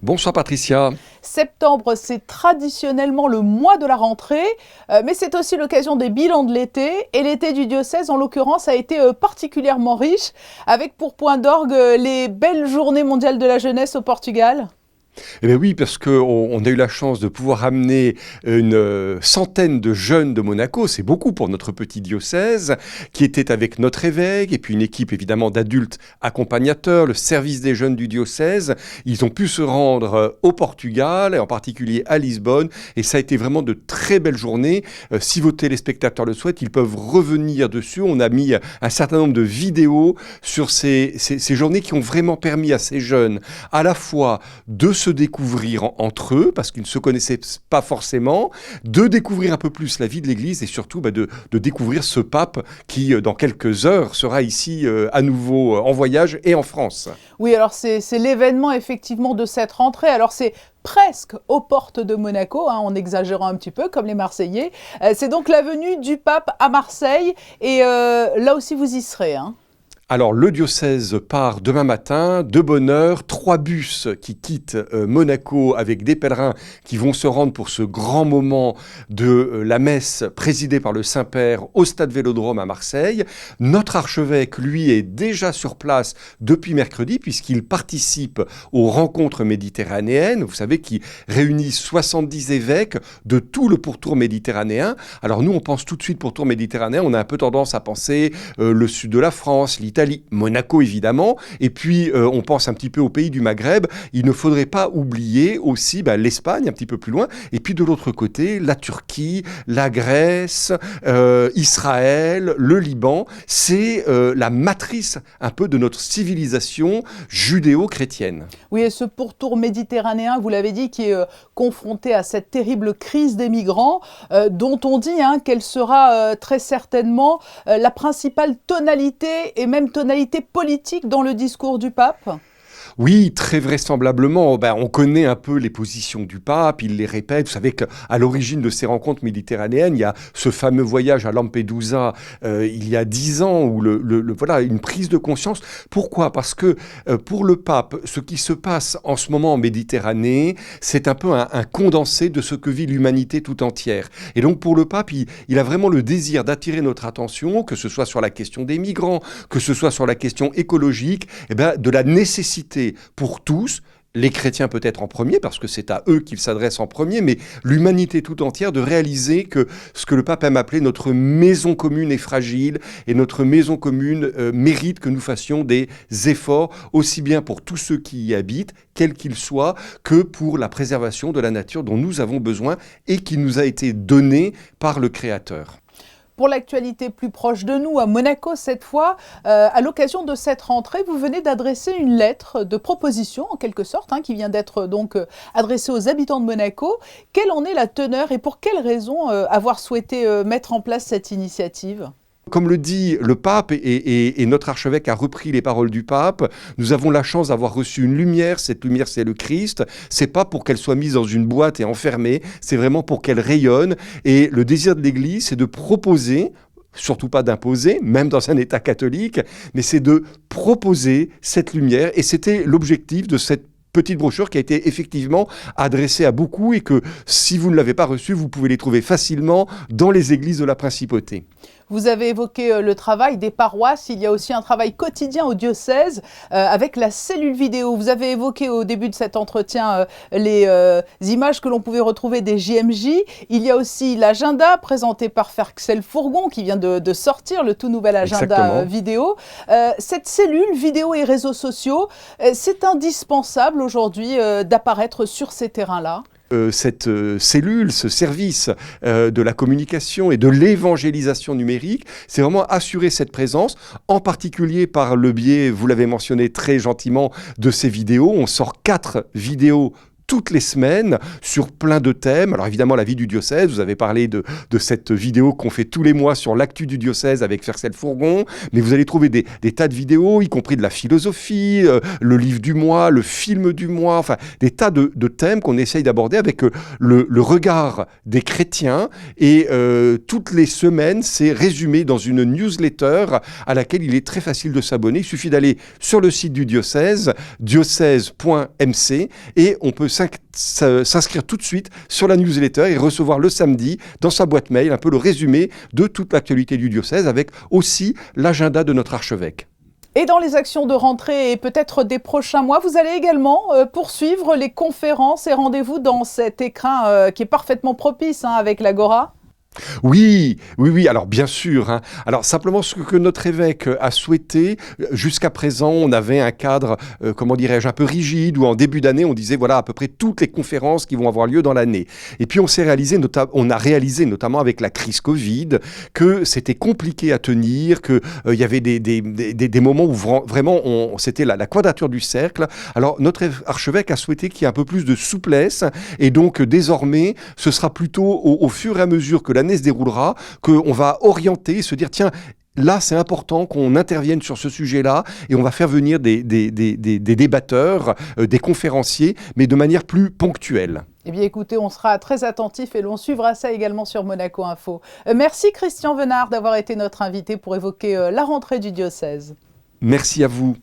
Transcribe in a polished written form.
Bonsoir Patricia. Septembre, c'est traditionnellement le mois de la rentrée, mais c'est aussi l'occasion des bilans de l'été. Et l'été du diocèse, en l'occurrence, a été particulièrement riche, avec pour point d'orgue les belles journées mondiales de la jeunesse au Portugal. Eh bien oui, parce qu'on a eu la chance de pouvoir amener une centaine de jeunes de Monaco, c'est beaucoup pour notre petit diocèse, qui étaient avec notre évêque, et puis une équipe évidemment d'adultes accompagnateurs, le service des jeunes du diocèse. Ils ont pu se rendre au Portugal, et en particulier à Lisbonne, et ça a été vraiment de très belles journées. Si vos téléspectateurs le souhaitent, ils peuvent revenir dessus. On a mis un certain nombre de vidéos sur ces journées qui ont vraiment permis à ces jeunes à la fois de se découvrir entre eux, parce qu'ils ne se connaissaient pas forcément, de découvrir un peu plus la vie de l'Église et surtout de découvrir ce pape qui, dans quelques heures, sera ici à nouveau en voyage et en France. Oui, alors c'est l'événement effectivement de cette rentrée. Alors c'est presque aux portes de Monaco, en exagérant un petit peu, comme les Marseillais. C'est donc la venue du pape à Marseille et là aussi vous y serez, hein. Alors, le diocèse part demain matin, de bonne heure, 3 bus qui quittent Monaco avec des pèlerins qui vont se rendre pour ce grand moment de la messe présidée par le Saint-Père au Stade Vélodrome à Marseille. Notre archevêque, lui, est déjà sur place depuis mercredi puisqu'il participe aux rencontres méditerranéennes, vous savez, qui réunissent 70 évêques de tout le pourtour méditerranéen. Alors nous, on pense tout de suite pourtour méditerranéen, on a un peu tendance à penser le sud de la France, l'Italie, Monaco évidemment, et puis on pense un petit peu au pays du Maghreb. Il ne faudrait pas oublier aussi l'Espagne un petit peu plus loin, et puis de l'autre côté, la Turquie, la Grèce, Israël, le Liban. C'est la matrice un peu de notre civilisation judéo-chrétienne. Oui, et ce pourtour méditerranéen, vous l'avez dit, qui est confronté à cette terrible crise des migrants, dont on dit qu'elle sera très certainement la principale tonalité et même tonalité politique dans le discours du pape. Oui, très vraisemblablement. On connaît un peu les positions du pape, il les répète. Vous savez qu'à l'origine de ces rencontres méditerranéennes, il y a ce fameux voyage à Lampedusa il y a 10 ans, où voilà, une prise de conscience. Pourquoi ? Parce que pour le pape, ce qui se passe en ce moment en Méditerranée, c'est un peu un condensé de ce que vit l'humanité tout entière. Et donc pour le pape, il a vraiment le désir d'attirer notre attention, que ce soit sur la question des migrants, que ce soit sur la question écologique, de la nécessité pour tous, les chrétiens peut-être en premier, parce que c'est à eux qu'il s'adresse en premier, mais l'humanité tout entière, de réaliser que ce que le pape aime appeler notre maison commune est fragile, et notre maison commune mérite que nous fassions des efforts, aussi bien pour tous ceux qui y habitent, quels qu'ils soient, que pour la préservation de la nature dont nous avons besoin et qui nous a été donnée par le Créateur. Pour l'actualité plus proche de nous, à Monaco cette fois, à l'occasion de cette rentrée, vous venez d'adresser une lettre de proposition, en quelque sorte, qui vient d'être donc adressée aux habitants de Monaco. Quelle en est la teneur et pour quelles raisons avoir souhaité mettre en place cette initiative ? Comme le dit le pape, et notre archevêque a repris les paroles du pape, nous avons la chance d'avoir reçu une lumière. Cette lumière, c'est le Christ. C'est pas pour qu'elle soit mise dans une boîte et enfermée, c'est vraiment pour qu'elle rayonne. Et le désir de l'Église, c'est de proposer, surtout pas d'imposer, même dans un État catholique, mais c'est de proposer cette lumière. Et c'était l'objectif de cette petite brochure qui a été effectivement adressée à beaucoup, et que si vous ne l'avez pas reçue, vous pouvez les trouver facilement dans les églises de la principauté. Vous avez évoqué le travail des paroisses, il y a aussi un travail quotidien au diocèse avec la cellule vidéo. Vous avez évoqué au début de cet entretien les images que l'on pouvait retrouver des JMJ. Il y a aussi l'agenda présenté par Ferxel Fourgon qui vient de sortir le tout nouvel agenda vidéo. Cette cellule vidéo et réseaux sociaux, c'est indispensable aujourd'hui d'apparaître sur ces terrains-là. Cette cellule, ce service de la communication et de l'évangélisation numérique, c'est vraiment assurer cette présence, en particulier par le biais, vous l'avez mentionné très gentiment, de ces vidéos. On sort 4 vidéos toutes les semaines sur plein de thèmes. Alors évidemment, la vie du diocèse, vous avez parlé de cette vidéo qu'on fait tous les mois sur l'actu du diocèse avec Fercel Fourgon, mais vous allez trouver des tas de vidéos, y compris de la philosophie, le livre du mois, le film du mois, enfin des tas de thèmes qu'on essaye d'aborder avec le regard des chrétiens. Et toutes les semaines, c'est résumé dans une newsletter à laquelle il est très facile de s'abonner. Il suffit d'aller sur le site du diocèse, diocèse.mc, et on peut s'inscrire tout de suite sur la newsletter et recevoir le samedi dans sa boîte mail un peu le résumé de toute l'actualité du diocèse avec aussi l'agenda de notre archevêque. Et dans les actions de rentrée et peut-être des prochains mois, vous allez également poursuivre les conférences et rendez-vous dans cet écrin qui est parfaitement propice avec l'Agora. Oui, alors bien sûr. Alors simplement ce que notre évêque a souhaité, jusqu'à présent on avait un cadre, comment dirais-je, un peu rigide, où en début d'année on disait voilà à peu près toutes les conférences qui vont avoir lieu dans l'année. Et puis on a réalisé notamment avec la crise Covid que c'était compliqué à tenir, qu'il y avait des moments où vraiment c'était la quadrature du cercle. Alors notre archevêque a souhaité qu'il y ait un peu plus de souplesse, et donc désormais ce sera plutôt au fur et à mesure que l'année se déroulera, qu'on va orienter, se dire tiens, là c'est important qu'on intervienne sur ce sujet-là, et on va faire venir des débatteurs, des conférenciers, mais de manière plus ponctuelle. Eh bien écoutez, on sera très attentifs et l'on suivra ça également sur Monaco Info. Merci Christian Venard d'avoir été notre invité pour évoquer la rentrée du diocèse. Merci à vous.